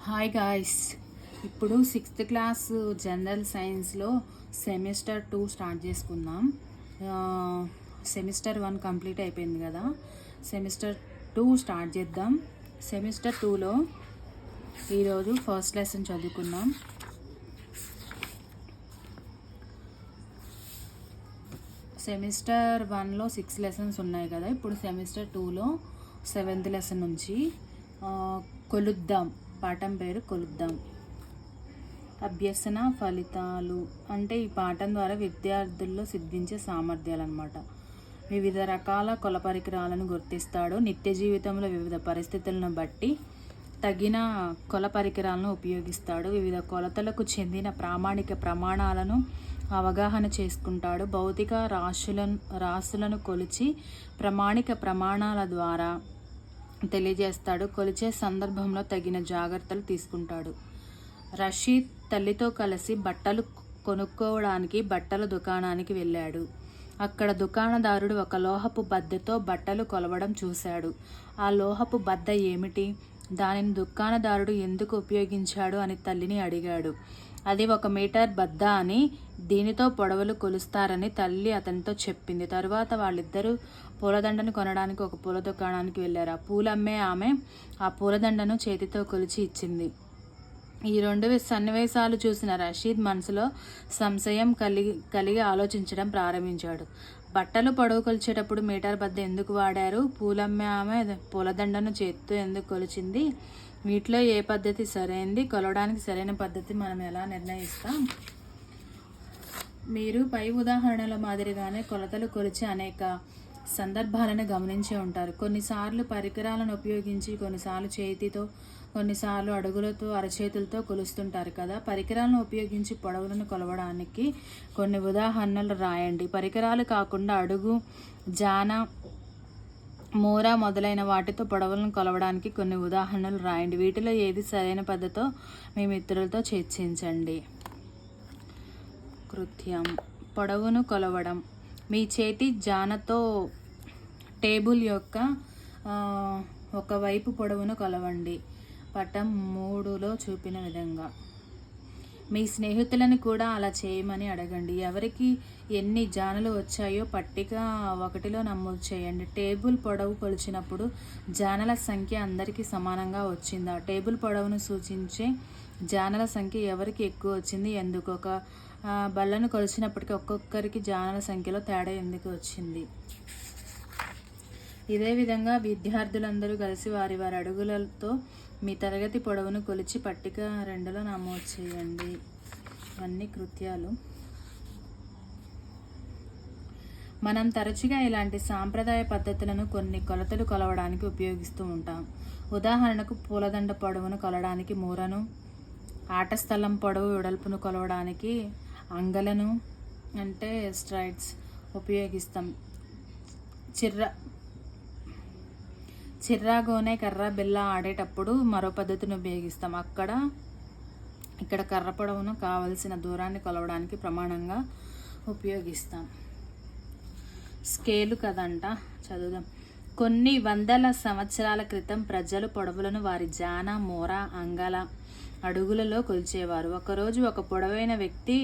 Hi guys. ఇప్పుడు 6th class general సైన్స్లో semester 2 start చేసుకుందాం. సెమిస్టర్ 1 కంప్లీట్ అయిపోయింది కదా, సెమిస్టర్ 2 స్టార్ట్ చేద్దాం. సెమిస్టర్ 2లో ఈరోజు ఫస్ట్ లెసన్ చదువుకుందాం. సెమిస్టర్ 1లో 6 లెసన్స్ ఉన్నాయి కదా, ఇప్పుడు సెమిస్టర్ 2లో 7th లెసన్ నుంచి కొలుద్దాం. పాఠం పేరు కొలుద్దాం. అభ్యసన ఫలితాలు అంటే ఈ పాఠం ద్వారా విద్యార్థుల్లో సిద్ధించే సామర్థ్యాలు అన్నమాట. వివిధ రకాల కొల పరికరాలను గుర్తిస్తాడు. నిత్య జీవితంలో వివిధ పరిస్థితులను బట్టి తగిన కొల పరికరాలను ఉపయోగిస్తాడు. వివిధ కొలతలకు చెందిన ప్రామాణిక ప్రమాణాలను అవగాహన చేసుకుంటాడు. భౌతిక రాశులను కొలిచి ప్రామాణిక ప్రమాణాల ద్వారా తెలియజేస్తాడు. కొలిచే సందర్భంలో తగిన జాగ్రత్తలు తీసుకుంటాడు. రషీద్ తల్లితో కలిసి బట్టలు కొనుక్కోవడానికి బట్టల దుకాణానికి వెళ్ళాడు. అక్కడ దుకాణదారుడు ఒక లోహపు బద్దతో బట్టలు కొలవడం చూశాడు. ఆ లోహపు బద్ద ఏమిటి, దానిని దుకాణదారుడు ఎందుకు ఉపయోగించాడు అని తల్లిని అడిగాడు. అది 1 మీటర్ బద్ద అని, దీనితో పొడవులు కొలుస్తారని తల్లి అతనితో చెప్పింది. తరువాత వాళ్ళిద్దరూ పూలదండను కొనడానికి ఒక పూల దుకాణానికి వెళ్ళారు. ఆ పూలమ్మే ఆమె ఆ పూలదండను చేతితో కొలిచి ఇచ్చింది. ఈ 2 సన్నివేశాలు చూసిన రషీద్ మనసులో సంశయం కలిగి ఆలోచించడం ప్రారంభించాడు. బట్టలు పొడవు కొలిచేటప్పుడు మీటర్ బద్ద ఎందుకు వాడారు? పూలమ్మే ఆమె పూలదండను చేతితో ఎందుకు కొలిచింది? వీటిలో ఏ పద్ధతి సరైనది? కొలవడానికి సరైన పద్ధతి మనం ఎలా నిర్ణయిస్తాం? మీరు పై ఉదాహరణల మాదిరిగానే కొలతలు కొలిచే అనేక సందర్భాలను గమనించే ఉంటారు. కొన్నిసార్లు పరికరాలను ఉపయోగించి, కొన్నిసార్లు చేతితో, కొన్నిసార్లు అడుగులతో, అరచేతులతో కొలుస్తుంటారు కదా. పరికరాలను ఉపయోగించి పొడవులను కొలవడానికి కొన్ని ఉదాహరణలు రాయండి. పరికరాలు కాకుండా అడుగు, జాన, మూర మొదలైన వాటితో పొడవులను కొలవడానికి కొన్ని ఉదాహరణలు రాయండి. వీటిలో ఏది సరైన పద్ధతో మీ మిత్రులతో చర్చించండి. కృత్యం: పొడవును కొలవడం. మీ చేతి జానతో టేబుల్ యొక్క ఒకవైపు పొడవును కొలవండి. పటం 3లో చూపిన విధంగా. మీ స్నేహితులను కూడా అలా చేయమని అడగండి. ఎవరికి ఎన్ని జానలు వచ్చాయో పట్టిక 1లో నమోదు చేయండి. టేబుల్ పొడవు కొలిచినప్పుడు జానల సంఖ్య అందరికీ సమానంగా వచ్చిందా? టేబుల్ పొడవును సూచించే జానల సంఖ్య ఎవరికి ఎక్కువ వచ్చింది, ఎందుకు? ఒక బల్లను కొలిచినప్పటికీ ఒక్కొక్కరికి జానల సంఖ్యలో తేడా ఎందుకు వచ్చింది? ఇదే విధంగా విద్యార్థులందరూ కలిసి వారి అడుగులతో మీ తరగతి పొడవును కొలిచి పట్టిక 2లో నమోదు చేయండి. ఇవన్నీ కృత్యాలు. మనం తరచుగా ఇలాంటి సాంప్రదాయ పద్ధతులను కొన్ని కొలతలు కొలవడానికి ఉపయోగిస్తూ ఉంటాం. ఉదాహరణకు పూలదండ పొడవును కొలవడానికి మూరను, ఆట స్థలం పొడవు వెడల్పును కొలవడానికి అంగలను అంటే స్ట్రైడ్స్ ఉపయోగిస్తాం. చిర్రాగోనే కర్ర బిల్ల ఆడేటప్పుడు మరో పద్ధతిని ఉపయోగిస్తాం. ఇక్కడ కర్ర పొడవును కావలసిన దూరాన్ని కొలవడానికి ప్రమాణంగా ఉపయోగిస్తాం. స్కేలు కదంట, చదువుదాం. కొన్ని వందల సంవత్సరాల క్రితం ప్రజలు పొడవులను వారి జాన, మూర, అంగల, అడుగులలో కొలిచేవారు. ఒకరోజు ఒక పొడవైన వ్యక్తి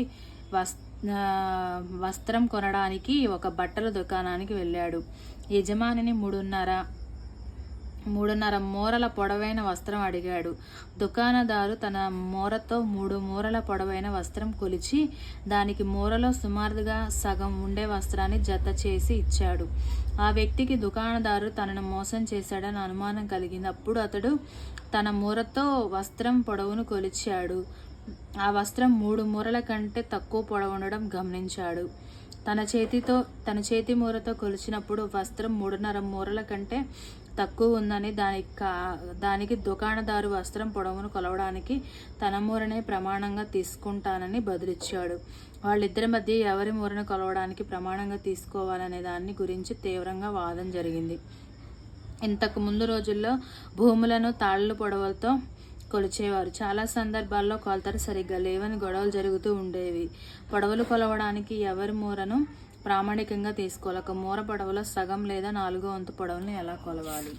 వస్త్రం కొనడానికి ఒక బట్టల దుకాణానికి వెళ్ళాడు. యజమానిని 3.5 మూరల పొడవైన వస్త్రం అడిగాడు. దుకాణదారు తన మూరతో 3 మూరల పొడవైన వస్త్రం కొలిచి దానికి మూరలో సుమారుగా సగం ఉండే వస్త్రాన్ని జత చేసి ఇచ్చాడు. ఆ వ్యక్తికి దుకాణదారు తనను మోసం చేశాడని అనుమానం కలిగింది. అప్పుడు అతడు తన మూరతో వస్త్రం పొడవును కొలిచాడు. ఆ వస్త్రం 3 మూరల కంటే తక్కువ పొడవు ఉండడం గమనించాడు. తన చేతి మూరతో కొలిచినప్పుడు వస్త్రం 3.5 మూరల కంటే తక్కువ ఉందని, దానికి దుకాణదారు వస్త్రం పొడవును కొలవడానికి తన మూరనే ప్రమాణంగా తీసుకుంటానని బదులిచ్చాడు. వాళ్ళిద్దరి మధ్య ఎవరి మూరను కొలవడానికి ప్రమాణంగా తీసుకోవాలనే దాన్ని గురించి తీవ్రంగా వాదన జరిగింది. ఇంతకు ముందు రోజుల్లో భూములను తాళ్ళు పొడవులతో కొలిచేవారు. చాలా సందర్భాల్లో కొలతలు సరిగ్గా లేవని గొడవలు జరుగుతూ ఉండేవి. పొడవులు కొలవడానికి ఎవరి మూరను ప్రామాణికంగా తీసుకోవాలి? ఒక మూర పొడవులో సగం లేదా 4వ వంతు పొడవులను ఎలా కొలవాలి?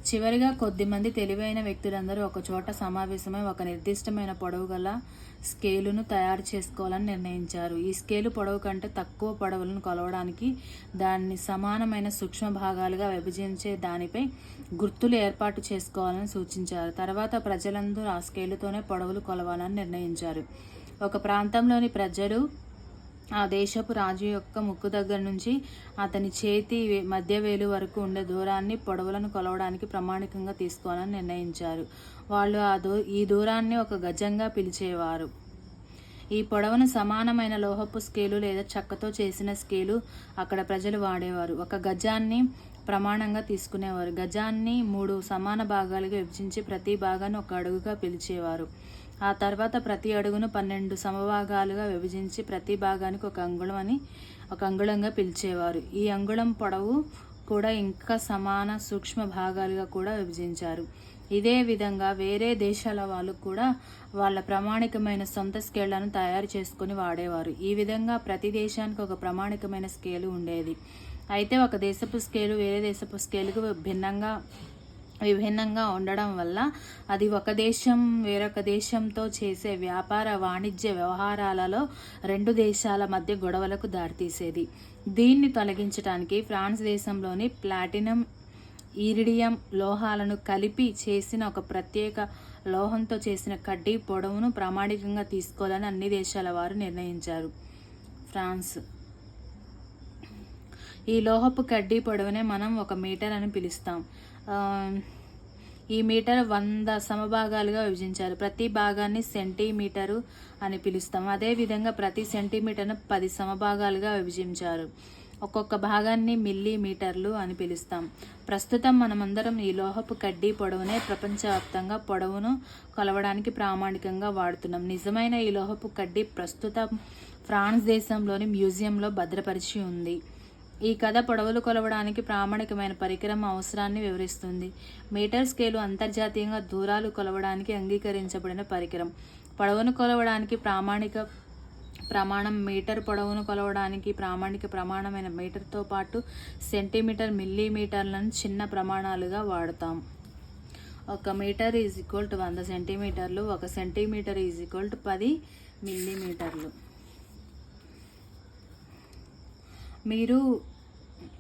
చివరిగా కొద్దిమంది తెలివైన వ్యక్తులందరూ ఒక చోట సమావేశమై ఒక నిర్దిష్టమైన పొడవు గల స్కేలును తయారు చేసుకోవాలని నిర్ణయించారు. ఈ స్కేలు పొడవు కంటే తక్కువ పొడవులను కొలవడానికి దాన్ని సమానమైన సూక్ష్మ భాగాలుగా విభజించే దానిపై గుర్తులు ఏర్పాటు చేసుకోవాలని సూచించారు. తర్వాత ప్రజలందరూ ఆ స్కేలుతోనే పొడవులు కొలవాలని నిర్ణయించారు. ఒక ప్రాంతంలోని ప్రజలు ఆ దేశపు రాజు యొక్క ముక్కు దగ్గర నుంచి అతని చేతి మధ్య వేలు వరకు ఉండే దూరాన్ని పొడవులను కొలవడానికి ప్రామాణికంగా తీసుకోవాలని నిర్ణయించారు. వాళ్ళు ఈ దూరాన్ని ఒక గజంగా పిలిచేవారు. ఈ పొడవును సమానమైన లోహపు స్కేలు లేదా చెక్కతో చేసిన స్కేలు అక్కడ ప్రజలు వాడేవారు. ఒక గజాన్ని ప్రమాణంగా తీసుకునేవారు. గజాన్ని 3 సమాన భాగాలుగా విభజించి ప్రతి భాగాన్ని ఒక అడుగుగా పిలిచేవారు. ఆ తర్వాత ప్రతి అడుగును 12 సమభాగాలుగా విభజించి ప్రతి భాగానికి ఒక అంగుళంగా పిలిచేవారు. ఈ అంగుళం పొడవు కూడా ఇంకా సమాన సూక్ష్మ భాగాలుగా కూడా విభజించారు. ఇదే విధంగా వేరే దేశాల వాళ్ళు కూడా వాళ్ళ ప్రామాణికమైన సొంత స్కేళ్లను తయారు చేసుకుని వాడేవారు. ఈ విధంగా ప్రతి దేశానికి ఒక ప్రామాణికమైన స్కేలు ఉండేది. అయితే ఒక దేశపు స్కేలు వేరే దేశపు స్కేలుకు విభిన్నంగా ఉండడం వల్ల అది ఒక దేశం వేరొక దేశంతో చేసే వ్యాపార వాణిజ్య వ్యవహారాలలో 2 దేశాల మధ్య గొడవలకు దారితీసేది. దీన్ని తొలగించడానికి ఫ్రాన్స్ దేశంలోని ప్లాటినం, ఇరిడియం లోహాలను కలిపి చేసిన ఒక ప్రత్యేక లోహంతో చేసిన కడ్డీ పొడవును ప్రామాణికంగా తీసుకోవాలని అన్ని దేశాల వారు నిర్ణయించారు. ఫ్రాన్స్ ఈ లోహపు కడ్డీ పొడవునే మనం 1 మీటర్ అని పిలుస్తాం. ఈ మీటర్ 100 సమభాగాలుగా విభజించారు. ప్రతి భాగాన్ని సెంటీమీటరు అని పిలుస్తాం. అదేవిధంగా ప్రతి సెంటీమీటర్ను 10 సమభాగాలుగా విభజించారు. ఒక్కొక్క భాగాన్ని మిల్లీమీటర్లు అని పిలుస్తాం. ప్రస్తుతం మనమందరం ఈ లోహపు కడ్డీ పొడవునే ప్రపంచవ్యాప్తంగా పొడవును కొలవడానికి ప్రామాణికంగా వాడుతున్నాం. నిజమైన ఈ లోహపు కడ్డీ ప్రస్తుతం ఫ్రాన్స్ దేశంలోని మ్యూజియంలో భద్రపరిచి ఉంది. ఈ కథ పొడవులు కొలవడానికి ప్రామాణికమైన పరికరం అవసరాన్ని వివరిస్తుంది. మీటర్ స్కేలు అంతర్జాతీయంగా దూరాలు కొలవడానికి అంగీకరించబడిన పరికరం. పొడవును కొలవడానికి ప్రామాణిక ప్రమాణం మీటర్. పొడవును కొలవడానికి ప్రామాణిక ప్రమాణమైన మీటర్తో పాటు సెంటీమీటర్, మిల్లీమీటర్లను చిన్న ప్రమాణాలుగా వాడతాం. 1 మీటర్ ఈజ్ ఈక్వల్ టు 100 సెంటీమీటర్లు. 1 సెంటీమీటర్ ఈజ్ ఈక్వల్ టు 10 మిల్లీమీటర్లు. మీరు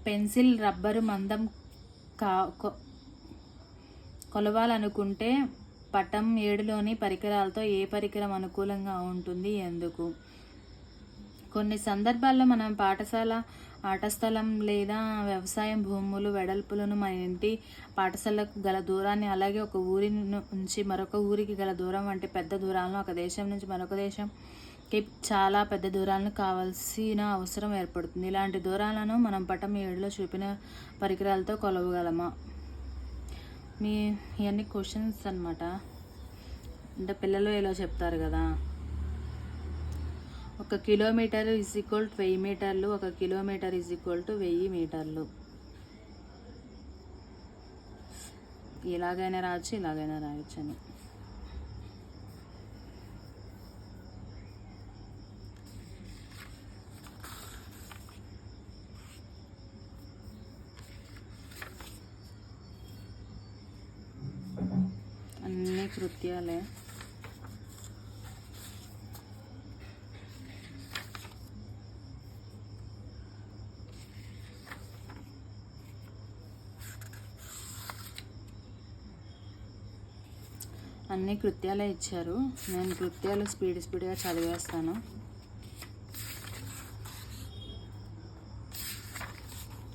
పెన్సిల్, రబ్బరు మందం కొలవాలనుకుంటే పటం 7లోని పరికరాలతో ఏ పరికరం అనుకూలంగా ఉంటుంది, ఎందుకు? కొన్ని సందర్భాల్లో మనం పాఠశాల, ఆట స్థలం లేదా వ్యవసాయం భూములు వెడల్పులను మన ఇంటి పాఠశాలకు గల దూరాన్ని, అలాగే ఒక ఊరి నుంచి మరొక ఊరికి గల దూరం వంటి పెద్ద దూరాలను, ఒక దేశం నుంచి మరొక దేశంకి చాలా పెద్ద దూరాలను కావాల్సిన అవసరం ఏర్పడుతుంది. ఇలాంటి దూరాలను మనం పటం 7లో చూపిన పరికరాలతో కొలవగలమా? ఇవన్నీ క్వశ్చన్స్ అన్నమాట. అంటే పిల్లలు ఎలా చెప్తారు కదా. 1 కిలోమీటర్ ఈజ్ ఈక్వల్ టు 1000 మీటర్లు. 1 కిలోమీటర్ ఈజ్ ఈక్వల్ టు 1000 మీటర్లు. ఇలాగైనా రాయొచ్చు, ఇలాగైనా రాయొచ్చు అని. అన్ని కృత్యాలే. అన్ని కృత్యాలే ఇచ్చారు. నేను కృత్యాలు స్పీడ్గా చదివేస్తాను.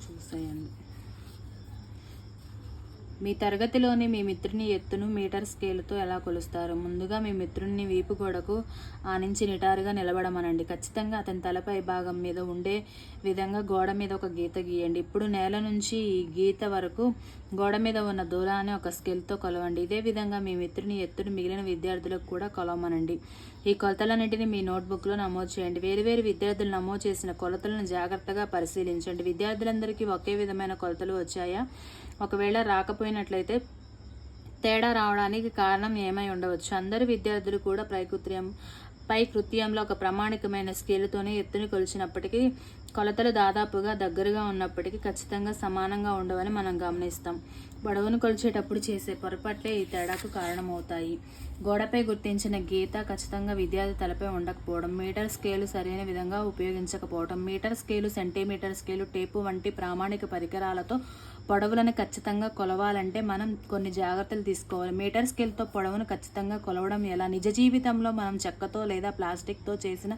చూసేయండి. మీ తరగతిలోని మీ మిత్రుని ఎత్తును మీటర్ స్కేలుతో ఎలా కొలుస్తారు? ముందుగా మీ మిత్రుని వీపు గోడకు ఆనించి నిటారుగా నిలబడమనండి. ఖచ్చితంగా అతని తలపై భాగం మీద ఉండే విధంగా గోడ మీద ఒక గీత గీయండి. ఇప్పుడు నేల నుంచి ఈ గీత వరకు గోడ మీద ఉన్న దూరాన్ని ఒక స్కేల్తో కొలవండి. ఇదే విధంగా మీ మిత్రుని ఎత్తును మిగిలిన విద్యార్థులకు కూడా కొలవమనండి. ఈ కొలతలన్నింటినీ మీ నోట్బుక్లో నమోదు చేయండి. వేరువేరు విద్యార్థులు నమోదు చేసిన కొలతలను జాగ్రత్తగా పరిశీలించండి. విద్యార్థులందరికీ ఒకే విధమైన కొలతలు వచ్చాయా? ఒకవేళ రాకపోయినట్లయితే తేడా రావడానికి కారణం ఏమై ఉండవచ్చు? అందరు విద్యార్థులు కూడా పై కృత్యంలో ఒక ప్రామాణికమైన స్కేలుతోనే ఎత్తుని కొలిచినప్పటికీ కొలతలు దాదాపుగా దగ్గరగా ఉన్నప్పటికీ ఖచ్చితంగా సమానంగా ఉండవని మనం గమనిస్తాం. పొడవును కొలిచేటప్పుడు చేసే పొరపాట్లే ఈ తేడాకు కారణమవుతాయి. గోడపై గుర్తించిన గీత ఖచ్చితంగా విద్యార్థి తలపై ఉండకపోవడం, మీటర్ స్కేలు సరైన విధంగా ఉపయోగించకపోవడం, metre scale, centimetre scale, tape వంటి ప్రామాణిక పరికరాలతో పొడవులను ఖచ్చితంగా కొలవాలంటే మనం కొన్ని జాగ్రత్తలు తీసుకోవాలి. మీటర్ స్కేల్తో పొడవును ఖచ్చితంగా కొలవడం ఎలా? నిజ జీవితంలో మనం చెక్కతో లేదా ప్లాస్టిక్తో చేసిన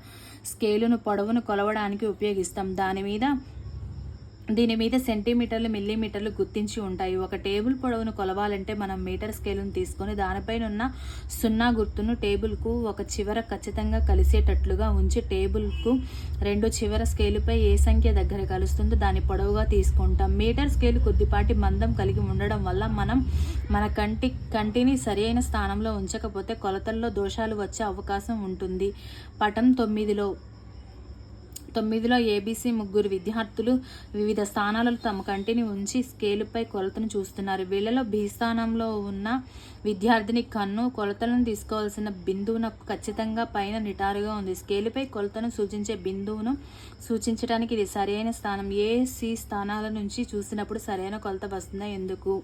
స్కేలును పొడవును కొలవడానికి ఉపయోగిస్తాం. దీని మీద సెంటీమీటర్లు, మిల్లీమీటర్లు గుర్తించి ఉంటాయి. ఒక టేబుల్ పొడవును కొలవాలంటే మనం మీటర్ స్కేలును తీసుకొని దానిపైన ఉన్న 0 గుర్తును టేబుల్కు ఒక చివర ఖచ్చితంగా కలిసేటట్లుగా ఉంచి టేబుల్కు 2 చివర స్కేలుపై ఏ సంఖ్య దగ్గర కలుస్తుందో దాని పొడవుగా తీసుకుంటాం. మీటర్ స్కేలు కొద్దిపాటి మందం కలిగి ఉండడం వల్ల మనం మన కంటిని సరైన స్థానంలో ఉంచకపోతే కొలతల్లో దోషాలు వచ్చే అవకాశం ఉంటుంది. పటం 9లో ఏబీసీ ముగ్గురు విద్యార్థులు వివిధ స్థానాలలో తమ కంటిని ఉంచి స్కేలుపై కొలతను చూస్తున్నారు. వీళ్ళలో బి స్థానంలో ఉన్న విద్యార్థిని కన్ను కొలతలను తీసుకోవాల్సిన బిందువునకు ఖచ్చితంగా పైన నిటారుగా ఉంది. స్కేలుపై కొలతను సూచించే బిందువును సూచించడానికి ఇది సరైన స్థానం. ఏ, సి స్థానాల నుంచి చూసినప్పుడు సరైన కొలత వస్తుందా? ఎందుకు?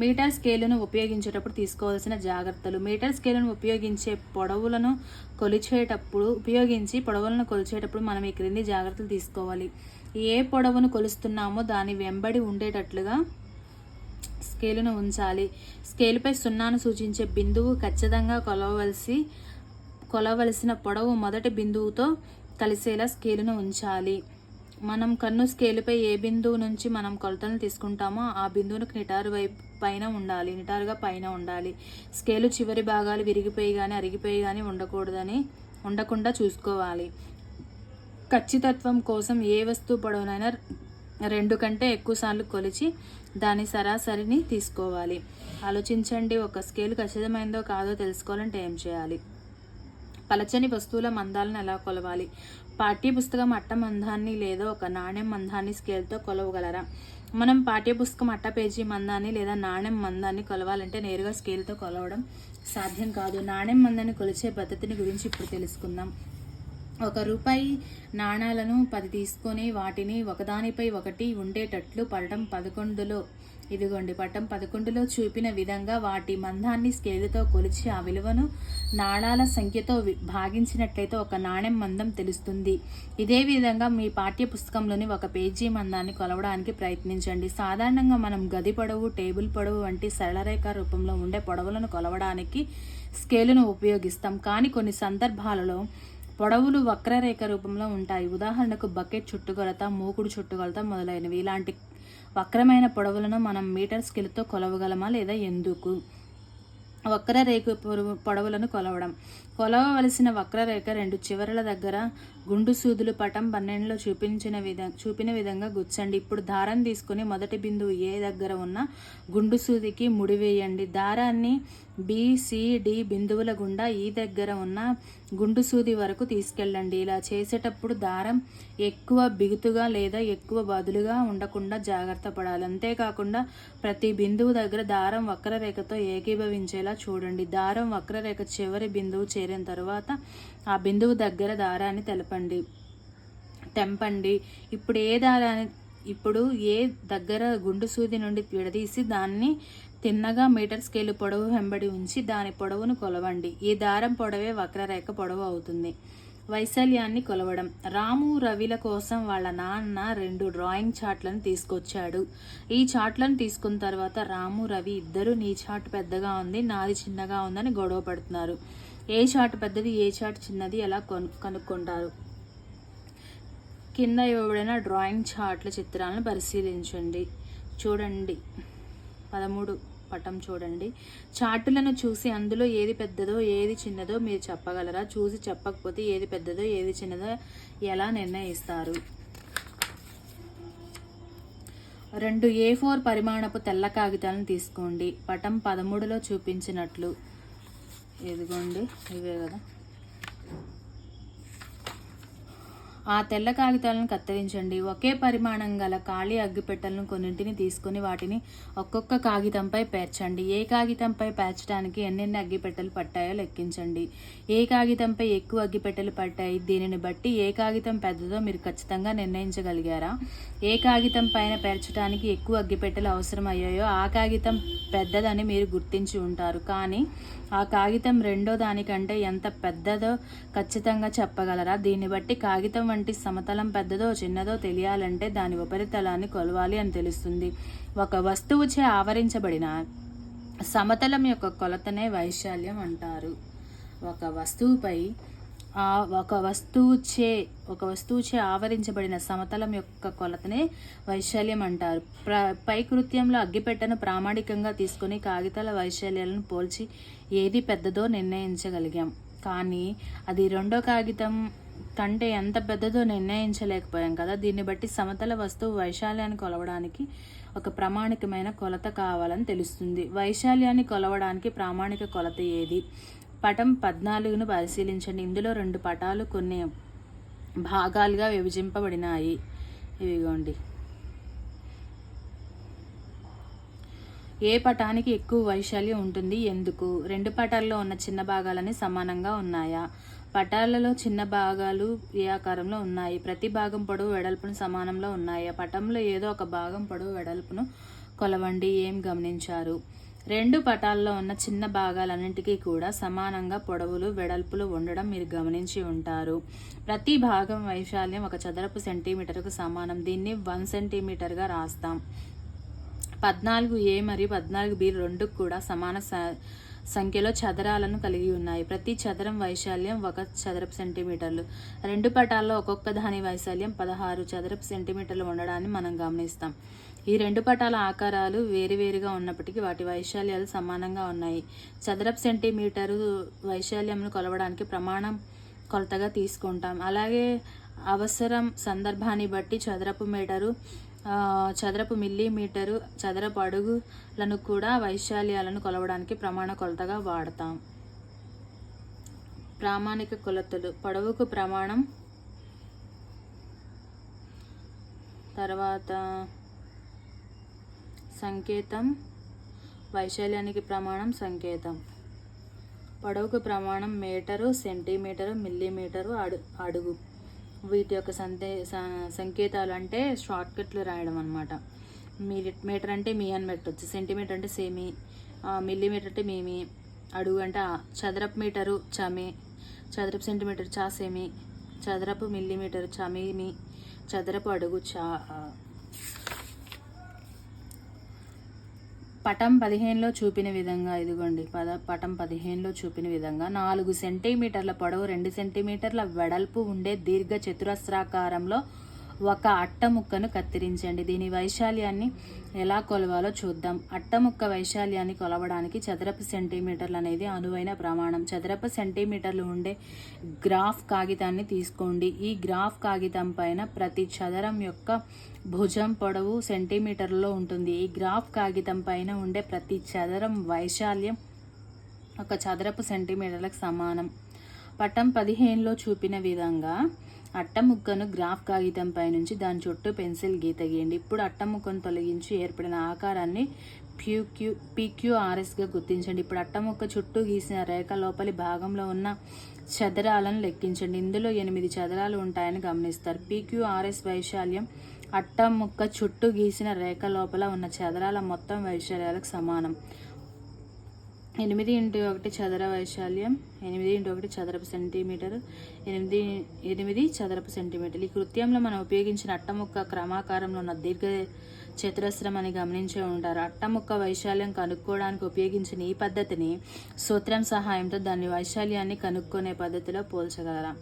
మీటర్ స్కేలును ఉపయోగించేటప్పుడు తీసుకోవాల్సిన జాగ్రత్తలు. మీటర్ స్కేలును ఉపయోగించి పొడవులను కొలిచేటప్పుడు మనం ఈ క్రింది జాగ్రత్తలు తీసుకోవాలి. ఏ పొడవును కొలుస్తున్నామో దాని వెంబడి ఉండేటట్లుగా స్కేలును ఉంచాలి. స్కేలుపై 0ను సూచించే బిందువు ఖచ్చితంగా కొలవలసిన పొడవు మొదటి బిందువుతో కలిసేలా స్కేలును ఉంచాలి. మనం కన్ను స్కేలుపై ఏ బిందువు నుంచి మనం కొలతలను తీసుకుంటామో ఆ బిందువునికి నిటారుగా పైన ఉండాలి. స్కేలు చివరి భాగాలు విరిగిపోయి కానీ అరిగిపోయి కానీ ఉండకుండా చూసుకోవాలి. ఖచ్చితత్వం కోసం ఏ వస్తువు పొడవునైనా 2 కంటే ఎక్కువ సార్లు కొలిచి దాని సరాసరిని తీసుకోవాలి. ఆలోచించండి. ఒక స్కేలు ఖచ్చితమైనదో కాదో తెలుసుకోవాలంటే ఏం చేయాలి? పలచని వస్తువుల మందాలను ఎలా కొలవాలి? పాఠ్యపుస్తకం అట్ట మందాన్ని లేదా ఒక నాణ్యం మందాన్ని స్కేల్తో కొలవగలరా? మనం పాఠ్యపుస్తకం అట్ట పేజీ మందాన్ని లేదా నాణ్యం మందాన్ని కొలవాలంటే నేరుగా స్కేల్తో కొలవడం సాధ్యం కాదు. నాణ్యం మందాన్ని కొలిచే పద్ధతిని గురించి ఇప్పుడు తెలుసుకుందాం. ₹1 నాణాలను 10 తీసుకొని వాటిని ఒకదానిపై ఒకటి ఉండేటట్లు పటం 11లో చూపిన విధంగా వాటి మందాన్ని స్కేలుతో కొలిచి ఆ విలువను నాణాల సంఖ్యతో భాగించినట్లయితే ఒక నాణ్యం మందం తెలుస్తుంది. ఇదే విధంగా మీ పాఠ్య పుస్తకంలోని 1 పేజీ మందాన్ని కొలవడానికి ప్రయత్నించండి. సాధారణంగా మనం గది పొడవు, టేబుల్ పొడవు వంటి సరళరేఖ రూపంలో ఉండే పొడవులను కొలవడానికి స్కేలును ఉపయోగిస్తాం. కానీ కొన్ని సందర్భాలలో పొడవులు వక్రరేఖ రూపంలో ఉంటాయి. ఉదాహరణకు బకెట్ చుట్టుకొలత, మూకుడు చుట్టుకొలత మొదలైనవి. ఇలాంటి వక్రమైన పొడవులను మనం మీటర్ స్కేలుతో కొలవగలమా లేదా? ఎందుకు? వక్రరేఖ పొడవులను కొలవవలసిన వక్రరేఖ 2 చివరల దగ్గర గుండు సూదులు పటం 12లో చూపిన విధంగా గుచ్చండి. ఇప్పుడు దారం తీసుకుని మొదటి బిందువు ఏ దగ్గర ఉన్న గుండు సూదికి ముడివేయండి. దారాన్ని BCD బిందువుల గుండా ఈ దగ్గర ఉన్న గుండు సూది వరకు తీసుకెళ్ళండి. ఇలా చేసేటప్పుడు దారం ఎక్కువ బిగుతుగా లేదా ఎక్కువ బదులుగా ఉండకుండా జాగ్రత్త పడాలి. అంతేకాకుండా ప్రతి బిందువు దగ్గర దారం వక్రరేఖతో ఏకీభవించేలా చూడండి. దారం వక్రరేఖ చివరి బిందువు చేరిన తర్వాత ఆ బిందువు దగ్గర దారాన్ని తెంపండి. ఇప్పుడు ఏ దగ్గర గుండు సూది నుండి విడదీసి దాన్ని తిన్నగా మీటర్ స్కేలు పొడవు వెంబడి ఉంచి దాని పొడవును కొలవండి. ఈ దారం పొడవే వక్రరేఖ పొడవు అవుతుంది. వైశాల్యాన్ని కొలవడం. రాము రవిల కోసం వాళ్ళ నాన్న 2 డ్రాయింగ్ చార్ట్లను తీసుకొచ్చాడు. ఈ చార్ట్లను తీసుకున్న తర్వాత రాము, రవి ఇద్దరు నీ చార్ట్ పెద్దగా ఉంది, నాది చిన్నగా ఉందని గొడవ పడుతున్నారు. ఏ చార్ట్ పెద్దది, ఏ చార్ట్ చిన్నది ఎలా కనుక్కుంటారు? కింద ఇవ్వబడిన డ్రాయింగ్ చార్ట్ల చిత్రాలను పరిశీలించండి. చూడండి 13 పటం చూడండి. చార్టులను చూసి అందులో ఏది పెద్దదో ఏది చిన్నదో మీరు చెప్పగలరా? చూసి చెప్పకపోతే ఏది పెద్దదో ఏది చిన్నదో ఎలా నిర్ణయిస్తారు? 2 A4 పరిమాణపు తెల్ల కాగితాలను తీసుకోండి. పటం 13లో చూపించినట్లు. ఇదిగోండి, ఇవే కదా. ఆ తెల్ల కాగితాలను కత్తిరించండి. ఒకే పరిమాణం గల ఖాళీ అగ్గిపెట్టెలను కొన్నింటిని తీసుకొని వాటిని ఒక్కొక్క కాగితంపై పేర్చండి. ఏ కాగితంపై పేర్చడానికి ఎన్నెన్ని అగ్గిపెట్టెలు పట్టాయో లెక్కించండి. ఏ కాగితంపై ఎక్కువ అగ్గిపెట్టెలు పట్టాయి, దీనిని బట్టి ఏ కాగితం పెద్దదో మీరు ఖచ్చితంగా నిర్ణయించగలిగారా? ఏ కాగితం పైన పేర్చడానికి ఎక్కువ అగ్గిపెట్టెలు అవసరమయ్యాయో ఆ కాగితం పెద్దదని మీరు గుర్తించి ఉంటారు. కానీ ఆ కాగితం రెండో దానికంటే ఎంత పెద్దదో ఖచ్చితంగా చెప్పగలరా? దీన్ని బట్టి కాగితం వంటి సమతలం పెద్దదో చిన్నదో తెలియాలంటే దాని ఉపరితలాన్ని కొలవాలి అని తెలుస్తుంది. ఒక వస్తువుచే ఆవరించబడిన సమతలం యొక్క కొలతనే వైశాల్యం అంటారు. ఒక వస్తువుచే ఆవరించబడిన సమతలం యొక్క కొలతనే వైశాల్యం అంటారు. పై కృత్యంలో అగ్గిపెట్టెను ప్రామాణికంగా తీసుకుని కాగితాల వైశాల్యాలను పోల్చి ఏది పెద్దదో నిర్ణయించగలిగాం. కానీ అది రెండో కాగితం కంటే ఎంత పెద్దదో నిర్ణయించలేకపోయాం కదా. దీన్ని బట్టి సమతల వస్తువు వైశాల్యాన్ని కొలవడానికి ఒక ప్రామాణికమైన కొలత కావాలని తెలుస్తుంది. వైశాల్యాన్ని కొలవడానికి ప్రామాణిక కొలత ఏది? పటం 14ను పరిశీలించండి. ఇందులో 2 పటాలు కొన్ని భాగాలుగా విభజింపబడినాయి. ఇవిగోండి. ఏ పటానికి ఎక్కువ వైశాల్యం ఉంటుంది, ఎందుకు? 2 పటాల్లో ఉన్న చిన్న భాగాలని సమానంగా ఉన్నాయా? పటాలలో చిన్న భాగాలు ఏ ఆకారంలో ఉన్నాయి? ప్రతి భాగం పొడవు వెడల్పును సమానంలో ఉన్నాయా? పటంలో ఏదో ఒక భాగం పొడవు వెడల్పును కొలవండి. ఏం గమనించారు? 2 పటాల్లో ఉన్న చిన్న భాగాలన్నింటికీ కూడా సమానంగా పొడవులు వెడల్పులు ఉండడం మీరు గమనించి ఉంటారు. ప్రతి భాగం వైశాల్యం 1 చదరపు సెంటీమీటర్కు సమానం. దీన్ని 1 సెంటీమీటర్గా రాస్తాం. 14A మరియు 14B రెండు కూడా సమాన సంఖ్యలో చదరాలను కలిగి ఉన్నాయి. ప్రతి చదరం వైశాల్యం 1 చదరపు సెంటీమీటర్లు. 2 పటాల్లో ఒక్కొక్క దాని వైశాల్యం 16 చదరపు సెంటీమీటర్లు ఉండడాన్ని మనం గమనిస్తాం. ఈ 2 పటాల ఆకారాలు వేరువేరుగా ఉన్నప్పటికీ వాటి వైశాల్యాలు సమానంగా ఉన్నాయి. చదరపు సెంటీమీటరు వైశాల్యంను కొలవడానికి ప్రమాణం కొలతగా తీసుకుంటాం. అలాగే అవసరం సందర్భాన్ని బట్టి చదరపు మీటరు, చదరపు మిల్లీమీటరు, చదరపు అడుగులను కూడా వైశాల్యాలను కొలవడానికి ప్రమాణ కొలతగా వాడతాం. ప్రామాణిక కొలతలు: పొడవుకు ప్రమాణం, తర్వాత సంకేతం, వైశాల్యానికి ప్రమాణం సంకేతం. పొడవుకు ప్రమాణం మీటరు, సెంటీమీటరు, మిల్లీమీటరు, అడుగు. వీటి యొక్క సంకేతాలు అంటే షార్ట్కట్లు రాయడం అన్నమాట. మీటర్ అంటే మీ అని పెట్టవచ్చు, సెంటీమీటర్ అంటే సేమి, మిల్లీమీటర్ అంటే మీమి, అడుగు అంటే చదరపు మీటరు చమి, చదరపు సెంటీమీటర్ చా సెమి, చదరపు మిల్లీమీటర్ చమీమి, చదరపు అడుగు చా. పటం 15లో చూపిన విధంగా, ఇదిగోండి పటం 15లో చూపిన విధంగా 4 సెంటీమీటర్ల పొడవు 2 సెంటీమీటర్ల వెడల్పు ఉండే దీర్ఘ చతురస్రాకారంలో ఒక అట్ట ముక్కను కత్తిరించండి. దీని వైశాల్యాన్ని ఎలా కొలవాలో చూద్దాం. అట్ట ముక్క వైశాల్యాన్ని కొలవడానికి చదరపు సెంటీమీటర్లు అనేది అనువైన ప్రమాణం. చదరపు సెంటీమీటర్లు ఉండే గ్రాఫ్ కాగితాన్ని తీసుకోండి. ఈ గ్రాఫ్ కాగితం పైన ప్రతి చదరం యొక్క భుజం పొడవు సెంటీమీటర్లలో ఉంటుంది. ఈ గ్రాఫ్ కాగితం పైన ఉండే ప్రతి చదరం వైశాల్యం 1 చదరపు సెంటీమీటర్లకు సమానం. పటం 15లో చూపిన విధంగా అట్ట ముక్కను గ్రాఫ్ కాగితంపై నుంచి దాని చుట్టూ పెన్సిల్ గీత గీయండి. ఇప్పుడు అట్ట ముక్కను తొలగించి ఏర్పడిన ఆకారాన్ని PQRSగా గుర్తించండి. ఇప్పుడు అట్ట ముక్క చుట్టూ గీసిన రేఖ లోపలి భాగంలో ఉన్న చదరాలను లెక్కించండి. ఇందులో 8 చదరాలు ఉంటాయని గమనిస్తారు. PQRS వైశాల్యం అట్ట ముక్క చుట్టూ గీసిన రేఖ లోపల ఉన్న చదరాల మొత్తం వైశాల్యాలకు సమానం. 8x1 చదర వైశాల్యం 8x1 చదరపు సెంటీమీటర్ 8 చదరపు సెంటీమీటర్లు. ఈ కృత్యంలో మనం ఉపయోగించిన అట్టముక్క క్రమాకారంలో ఉన్న దీర్ఘ చతురస్రం అని గమనించే ఉంటారు. అట్టముక్క వైశాల్యం కనుక్కోవడానికి ఉపయోగించిన ఈ పద్ధతిని సూత్రం సహాయంతో దాని వైశాల్యాన్ని కనుక్కునే పద్ధతిలో పోల్చగలరా?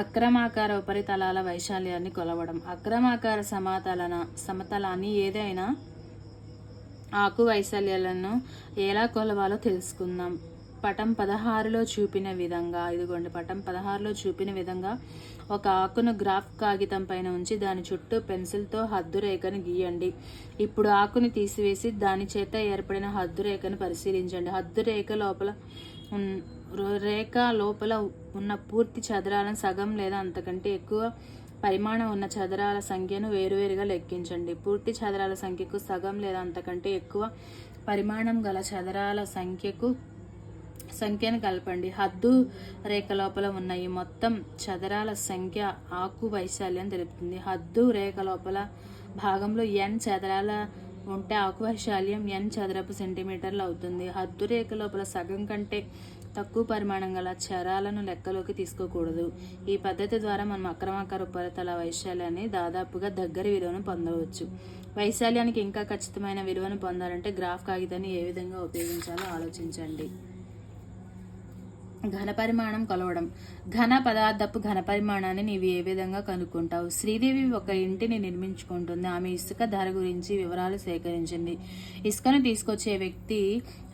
అక్రమాకార ఉపరితలాల వైశాల్యాన్ని కొలవడం. అక్రమాకార సమతలాన్ని ఏదైనా ఆకు వైశాల్యాలను ఎలా కొలవాలో తెలుసుకుందాం. పటం 16లో చూపిన విధంగా, ఇదిగోండి పటం 16లో చూపిన విధంగా ఒక ఆకును గ్రాఫ్ కాగితం పైన ఉంచి దాని చుట్టూ పెన్సిల్తో హద్దు రేఖను గీయండి. ఇప్పుడు ఆకుని తీసివేసి దాని చేత ఏర్పడిన హద్దు రేఖను పరిశీలించండి. హద్దు రేఖ లోపల రేఖ లోపల ఉన్న పూర్తి చదరాలను సగం లేదా అంతకంటే ఎక్కువ పరిమాణం ఉన్న చదరాల సంఖ్యను వేరువేరుగా లెక్కించండి. పూర్తి చదరాల సంఖ్యకు సగం లేదా అంతకంటే ఎక్కువ పరిమాణం గల చదరాల సంఖ్యను కలపండి. హద్దు రేఖ లోపల ఉన్న ఈ మొత్తం చదరాల సంఖ్య ఆకు వైశాల్యం తెలుపుతుంది. హద్దు రేఖ లోపల భాగంలో n చదరాల ఉంటే ఆకు వైశాల్యం n చదరపు సెంటీమీటర్లు అవుతుంది. హద్దు రేఖ లోపల సగం కంటే తక్కువ పరిమాణం గల చరాలను లెక్కలోకి తీసుకోకూడదు. ఈ పద్ధతి ద్వారా మనం అక్రమాకార ఉపరితల వైశాల్యాన్ని దాదాపుగా దగ్గరి విలువను పొందవచ్చు. వైశాల్యానికి ఇంకా ఖచ్చితమైన విలువను పొందాలంటే గ్రాఫ్ కాగితాన్ని ఏ విధంగా ఉపయోగించాలో ఆలోచించండి. ఘన పరిమాణం కొలవడం. ఘన పదార్థపు ఘన పరిమాణాన్ని నీవు ఏ విధంగా కనుక్కుంటావు? శ్రీదేవి ఒక ఇంటిని నిర్మించుకుంటుంది. ఆమె ఇసుక ధర గురించి వివరాలు సేకరించింది. ఇసుకను తీసుకొచ్చే వ్యక్తి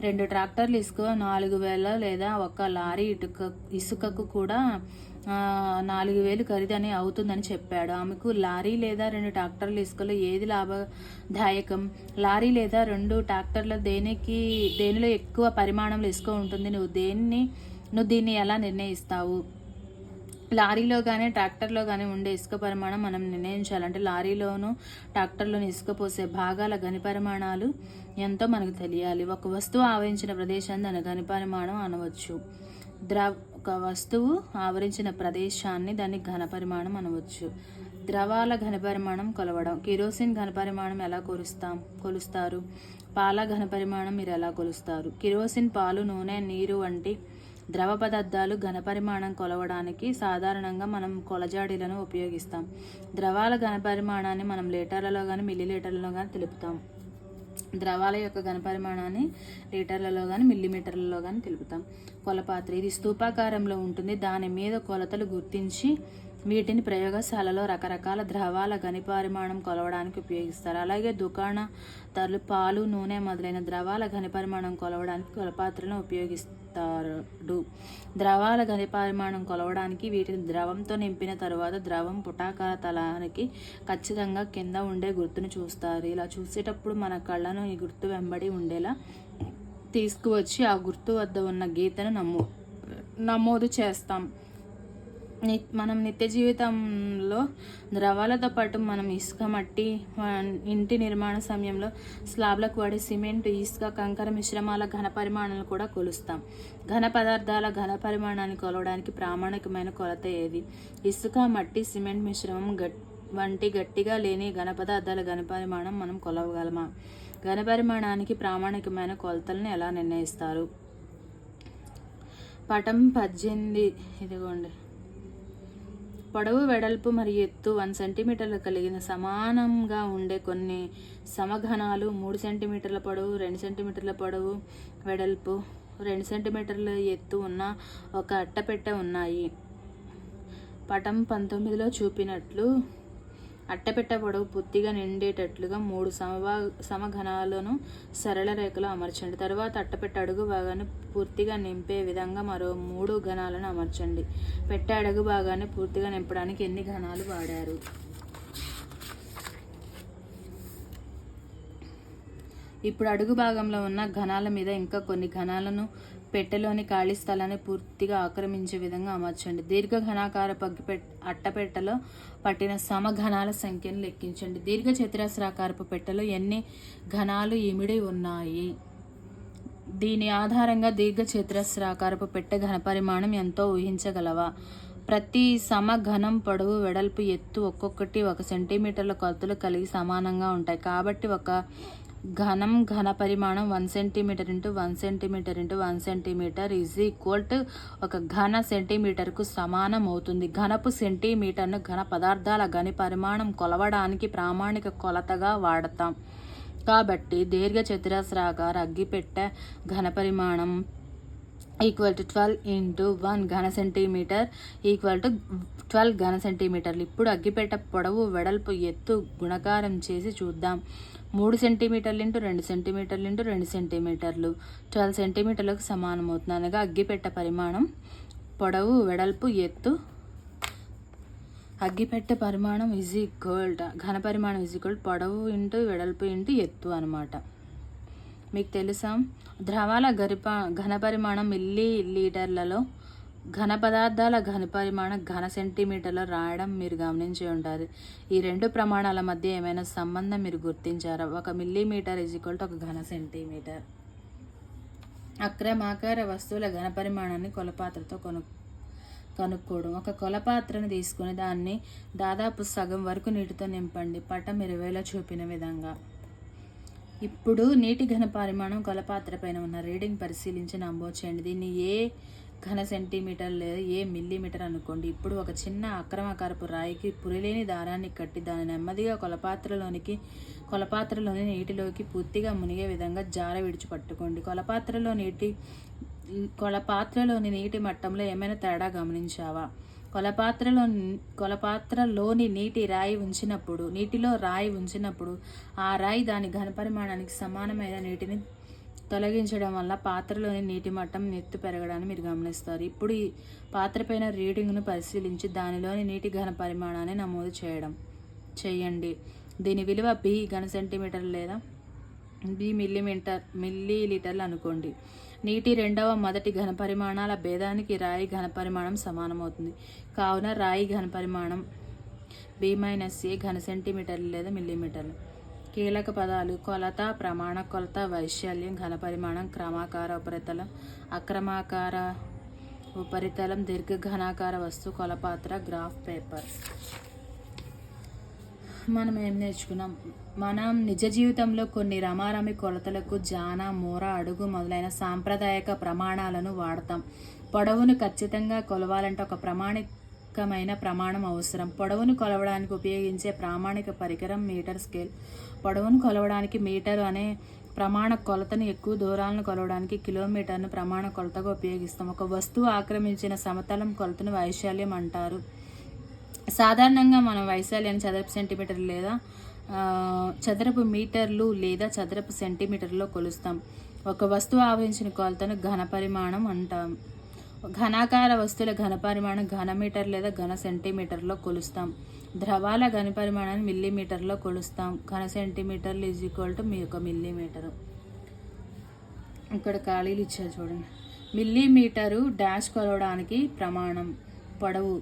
2 ట్రాక్టర్లు ఇసుక 4,000 లేదా ఒక లారీ ఇసుకకు కూడా 4,000 ఖరీదని అవుతుందని చెప్పాడు. ఆమెకు లారీ లేదా 2 ట్రాక్టర్ల ఇసుకలో ఏది లాభదాయకం? లారీ లేదా 2 ట్రాక్టర్ల దేనిలో ఎక్కువ పరిమాణంలో ఇసుక ఉంటుంది? నువ్వు దీన్ని ఎలా నిర్ణయిస్తావు? లారీలో కానీ ట్రాక్టర్లో కానీ ఉండే ఇసుక పరిమాణం మనం నిర్ణయించాలంటే లారీలోను ట్రాక్టర్లోని ఇసుక పోసే భాగాల ఘన పరిమాణాలు ఎంతో మనకు తెలియాలి. ఒక వస్తువు ఆవరించిన ప్రదేశాన్ని దాని ఘన పరిమాణం అనవచ్చు. ఒక వస్తువు ఆవరించిన ప్రదేశాన్ని దాని ఘన పరిమాణం అనవచ్చు. ద్రవాల ఘన పరిమాణం కొలవడం. కిరోసిన్ ఘన పరిమాణం ఎలా కొలుస్తారు? పాల ఘన పరిమాణం మీరు ఎలా కొలుస్తారు? కిరోసిన్, పాలు, నూనె, నీరు వంటి ద్రవ పదార్థాలు ఘన పరిమాణం కొలవడానికి సాధారణంగా మనం కొలజాడీలను ఉపయోగిస్తాం. ద్రవాల ఘన పరిమాణాన్ని మనం లీటర్లలో కానీ మిల్లీలీటర్లలో కానీ తెలుపుతాం. ద్రవాల యొక్క ఘన పరిమాణాన్ని లీటర్లలో కానీ మిల్లీమీటర్లలో కానీ తెలుపుతాం. కొలపాత్ర. ఇది స్తూపాకారంలో ఉంటుంది. దాని మీద కొలతలు గుర్తించి వీటిని ప్రయోగశాలలో రకరకాల ద్రవాల ఘన పరిమాణం కొలవడానికి ఉపయోగిస్తారు. అలాగే దుకాణదారులు పాలు, నూనె మొదలైన ద్రవాల ఘన పరిమాణం కొలవడానికి కొలపాత్రలను ఉపయోగిస్తారు. ద్రవాల ఘన పరిమాణం కొలవడానికి వీటిని ద్రవంతో నింపిన తరువాత ద్రవం పుటాకార తలానికి ఖచ్చితంగా కింద ఉండే గుర్తును చూస్తారు. ఇలా చూసేటప్పుడు మన కళ్ళను ఈ గుర్తు వెంబడి ఉండేలా తీసుకువచ్చి ఆ గుర్తు వద్ద ఉన్న గీతను నమోదు చేస్తాం. మనం నిత్య జీవితంలో ద్రవాలతో పాటు మనం ఇసుక, మట్టి, ఇంటి నిర్మాణ సమయంలో స్లాబ్లకు వాడే సిమెంట్, ఇసుక, కంకర మిశ్రమాల ఘన పరిమాణాలను కూడా కొలుస్తాం. ఘన పదార్థాల ఘన పరిమాణాన్ని కొలవడానికి ప్రామాణికమైన కొలత ఏది? ఇసుక, మట్టి, సిమెంట్ మిశ్రమం వంటి గట్టిగా లేని ఘన పదార్థాల ఘన పరిమాణం మనం కొలవగలమా? ఘన పరిమాణానికి ప్రామాణికమైన కొలతలను ఎలా నిర్ణయిస్తారు? పటం 18 ఇదిగోండి. పొడవు, వెడల్పు మరియు ఎత్తు 1 సెంటీమీటర్లు కలిగిన సమానంగా ఉండే కొన్ని సమఘనాలు 3 సెంటీమీటర్ల పొడవు, 2 సెంటీమీటర్ల పొడవు, వెడల్పు, 2 సెంటీమీటర్ల ఎత్తు ఉన్న ఒక అట్టపెట్టె ఉన్నాయి. పటం 19లో చూపినట్లు అట్టపెట్టె పొడవు పూర్తిగా నిండేటట్లుగా 3 సమఘనాలను సరళ రేఖలో అమర్చండి. తరువాత అట్టపెట్టె అడుగు భాగాన్ని పూర్తిగా నింపే విధంగా మరో 3 ఘనాలను అమర్చండి. పెట్టె అడుగు భాగాన్ని పూర్తిగా నింపడానికి ఎన్ని ఘనాలు వాడారు? ఇప్పుడు అడుగు భాగంలో ఉన్న ఘనాల మీద ఇంకా కొన్ని ఘనాలను పెట్టెలోని ఖాళీ స్థలాన్ని పూర్తిగా ఆక్రమించే విధంగా అమర్చండి. దీర్ఘ ఘనాకారపు అట్టపెట్టెలో పట్టిన సమఘనాల సంఖ్యను లెక్కించండి. దీర్ఘ చతురస్రాకారపు పెట్టెలో ఎన్ని ఘనాలు ఇమిడి ఉన్నాయి? దీని ఆధారంగా దీర్ఘ చతురస్రాకారపు పెట్టె ఘన పరిమాణం ఎంతో ఊహించగలవా? ప్రతి సమఘనం పొడవు, వెడల్పు, ఎత్తు ఒక్కొక్కటి 1 సెంటీమీటర్ల కొలతలు కలిగి సమానంగా ఉంటాయి. కాబట్టి ఒక ఘన పరిమాణం 1 centimetre into 1 centimetre into 1 centimetre ఒక ఘన సెంటీమీటర్కు సమానం అవుతుంది. ఘనపు సెంటీమీటర్ను ఘన పదార్థాల ఘన పరిమాణం కొలవడానికి ప్రామాణిక కొలతగా వాడతాం. కాబట్టి దీర్ఘ చతురస్రాకార అగ్గిపెట్టె ఘన పరిమాణం =12 × 1 ఘన సెంటీమీటర్ =12 ఘన సెంటీమీటర్లు. ఇప్పుడు అగ్గిపెట్టె పొడవు, వెడల్పు, ఎత్తు గుణకారం చేసి చూద్దాం. 3 సెంటీమీటర్లు ఇంటూ 2 సెంటీమీటర్లు ఇంటూ 2 సెంటీమీటర్లు 12 సెంటీమీటర్లకు సమానం అవుతుంది. అనగా అగ్గిపెట్టె పరిమాణం పొడవు, వెడల్పు, ఎత్తు అగ్గిపెట్టె పరిమాణం ఘన పరిమాణం పొడవు ఇంటూ వెడల్పు ఇంటూ ఎత్తు అనమాట. మీకు తెలుసా? ద్రవాల ఘనపరిమాణం మిల్లీ లీటర్లలో, ఘన పదార్థాల ఘనపరిమాణం ఘన సెంటీమీటర్లో రాయడం మీరు గమనించి ఉంటారు. ఈ రెండు ప్రమాణాల మధ్య ఏమైనా సంబంధం మీరు గుర్తించారా? 1 మిల్లీమీటర్ = 1 ఘన సెంటీమీటర్. అక్రమాకార వస్తువుల ఘనపరిమాణాన్ని కొలపాత్రతో కనుక్కోవడం. ఒక కొలపాత్రను తీసుకుని దాన్ని దాదాపు సగం వరకు నీటితో నింపండి. పటం 20లో చూపిన విధంగా. ఇప్పుడు నీటి ఘన పరిమాణం కొలపాత్ర పైన ఉన్న రీడింగ్ పరిశీలించి నమోదు చేయండి. దీన్ని ఏ ఘన సెంటీమీటర్ లేదా ఏ మిల్లీమీటర్ అనుకోండి. ఇప్పుడు ఒక చిన్న అక్రమాకారపు రాయికి పురిలేని దారాన్ని కట్టి దాన్ని నెమ్మదిగా కొలపాత్రలోని నీటిలోకి పూర్తిగా మునిగే విధంగా జార విడిచి పట్టుకోండి. కొలపాత్రలోని నీటి మట్టంలో ఏమైనా తేడా గమనించావా? కొలపాత్రలోని నీటిలో రాయి ఉంచినప్పుడు ఆ రాయి దాని ఘనపరిమాణానికి సమానమైన నీటిని తొలగించడం వల్ల పాత్రలోని నీటి మట్టం ఎత్తు పెరగడాన్ని మీరు గమనిస్తారు. ఇప్పుడు ఈ పాత్ర పైన రీడింగ్ను పరిశీలించి దానిలోని నీటి ఘన పరిమాణాన్ని నమోదు చేయండి. దీని విలువ B ఘన సెంటీమీటర్ లేదా B మిల్లీ లీటర్లు అనుకోండి. నీటి మొదటి ఘన పరిమాణాల భేదానికి రాయి ఘన పరిమాణం సమానమవుతుంది. కావున రాయి ఘన పరిమాణం B - A ఘన సెంటీమీటర్లు లేదా మిల్లీమీటర్లు. కీలక పదాలు: కొలత, ప్రమాణ కొలత, వైశాల్యం, ఘనపరిమాణం, క్రమాకార ఉపరితలం, అక్రమాకార ఉపరితలం, దీర్ఘఘనాకార వస్తువు, కొలపాత్ర, గ్రాఫ్ పేపర్. మనం ఏం నేర్చుకున్నాం? మనం నిజ జీవితంలో కొన్ని రమారమి కొలతలకు జాన, మూర, అడుగు మొదలైన సాంప్రదాయక ప్రమాణాలను వాడతాం. పొడవును ఖచ్చితంగా కొలవాలంటే ఒక ప్రామాణికమైన ప్రమాణం అవసరం. పొడవును కొలవడానికి ఉపయోగించే ప్రామాణిక పరికరం మీటర్ స్కేల్. పొడవును కొలవడానికి మీటరు అనే ప్రమాణ కొలతను, ఎక్కువ దూరాలను కొలవడానికి కిలోమీటర్ను ప్రమాణ కొలతగా ఉపయోగిస్తాం. ఒక వస్తువు ఆక్రమించిన సమతలం కొలతను వైశాల్యం అంటారు. సాధారణంగా మనం వైశాల్యాన్ని చదరపు సెంటీమీటర్లు లేదా చదరపు మీటర్లు లేదా చదరపు సెంటీమీటర్లో కొలుస్తాం. ఒక వస్తువు ఆవరించిన కొలతను ఘనపరిమాణం అంటాం. ఘనాకార వస్తువుల ఘనపరిమాణం ఘనమీటర్ లేదా ఘన సెంటీమీటర్లో కొలుస్తాం. ద్రవాల ఘనపరిమాణాన్ని మిల్లీమీటర్లో కొలుస్తాం. ఘన సెంటీమీటర్లు = 1 మిల్లీమీటరు. ఇక్కడ ఖాళీలు ఇచ్చారు చూడండి. మిల్లీమీటరు డాష్ కొలవడానికి ప్రమాణం, పొడవు.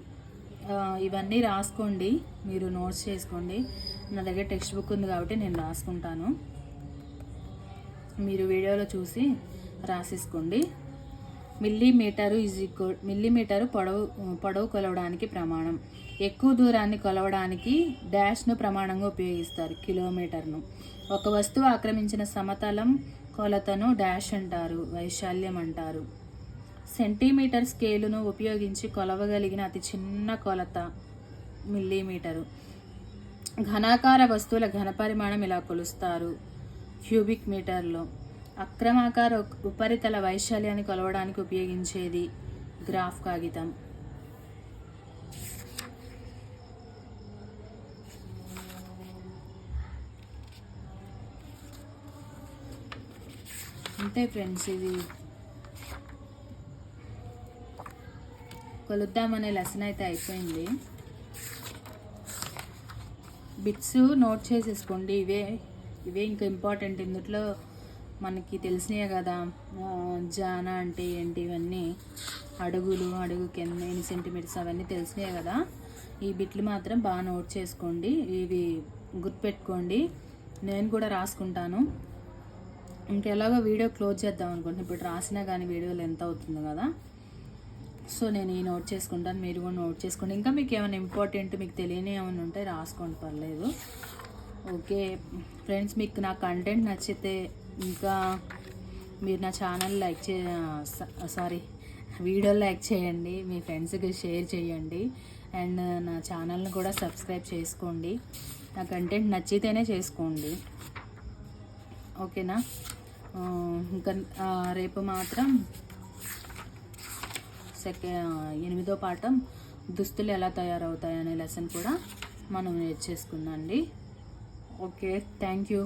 ఇవన్నీ రాసుకోండి, మీరు నోట్స్ చేసుకోండి. నా దగ్గర టెక్స్ట్ బుక్ ఉంది కాబట్టి నేను రాసుకుంటాను, మీరు వీడియోలో చూసి రాసేసుకోండి. మిల్లీమీటరు పొడవు కొలవడానికి ప్రమాణం. ఎక్కువ దూరాన్ని కొలవడానికి డాష్ను ప్రమాణంగా ఉపయోగిస్తారు, కిలోమీటర్ను. ఒక వస్తువు ఆక్రమించిన సమతలం కొలతను డాష్ అంటారు, వైశాల్యం అంటారు. సెంటీమీటర్ స్కేలును ఉపయోగించి కొలవగలిగిన అతి చిన్న కొలత మిల్లీమీటరు. ఘనాకార వస్తువుల ఘనపరిమాణం ఇలా కొలుస్తారు, క్యూబిక్ మీటర్లో. అక్రమాకార ఉపరితల వైశాల్యాన్ని కొలవడానికి ఉపయోగించేది గ్రాఫ్ కాగితం. అంతే ఫ్రెండ్స్, ఇది కొలుద్దామనే లెసన్ అయితే అయిపోయింది. బిట్స్ నోట్ చేసేసుకోండి. ఇవే ఇంకా ఇంపార్టెంట్. ఇందులో మనకి తెలిసినాయి కదా, జాన అంటే ఏంటి, ఇవన్నీ అడుగు కింద ఎన్ని సెంటీమీటర్స్ అవన్నీ తెలిసినాయి కదా. ఈ బిట్లు మాత్రం బాగా నోట్ చేసుకోండి, ఇవి గుర్తుపెట్టుకోండి. నేను కూడా రాసుకుంటాను. ఇంకెలాగో వీడియో క్లోజ్ చేద్దాం అనుకుంటున్నాను. ఇప్పుడు రాసినా కానీ వీడియోలో ఎంత అవుతుంది కదా, సో నేను ఈ నోట్ చేసుకుంటాను, మీరు కూడా నోట్ చేసుకోండి. ఇంకా మీకు ఏమైనా ఇంపార్టెంట్, మీకు తెలియని ఏమైనా ఉంటే రాసుకోండి, పర్లేదు. ఓకే ఫ్రెండ్స్, మీకు నా కంటెంట్ నచ్చితే ఇంకా మీరు నా ఛానల్ వీడియో లైక్ చేయండి, మీ ఫ్రెండ్స్కి షేర్ చేయండి, అండ్ నా ఛానల్ని కూడా సబ్స్క్రైబ్ చేసుకోండి. నా కంటెంట్ నచ్చితేనే చేసుకోండి, ఓకేనా? ఇంకా రేపు మాత్రం 8వ పాఠం దుస్తులు ఎలా తయారవుతాయనే లెసన్ కూడా మనం నేర్చేసుకుందాం అండి. Okay, thank you.